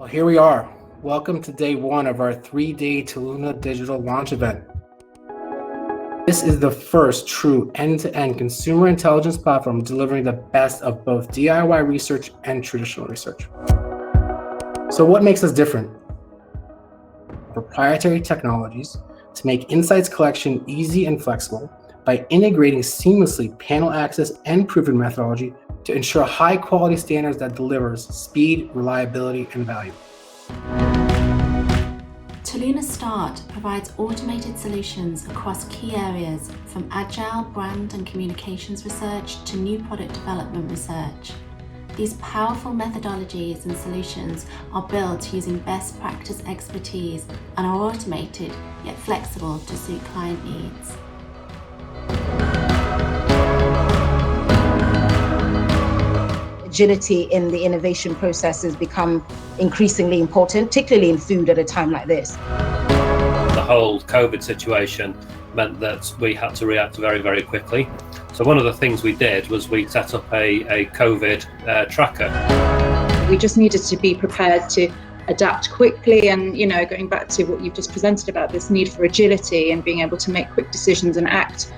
Well, here we are. Welcome to day one of our 3-day Toluna digital launch event. This is the first true end-to-end consumer intelligence platform delivering the best of both DIY research and traditional research. So what makes us different? Proprietary technologies to make insights collection easy and flexible by integrating seamlessly panel access and proven methodology to ensure high quality standards that delivers speed, reliability, and value. Toluna Start provides automated solutions across key areas from agile brand and communications research to new product development research. These powerful methodologies and solutions are built using best practice expertise and are automated yet flexible to suit client needs. Agility in the innovation process has become increasingly important, particularly in food at a time like this. The whole COVID situation meant that we had to react very, very quickly. So one of the things we did was we set up a COVID tracker. We just needed to be prepared to adapt quickly and, going back to what you've just presented about this need for agility and being able to make quick decisions and act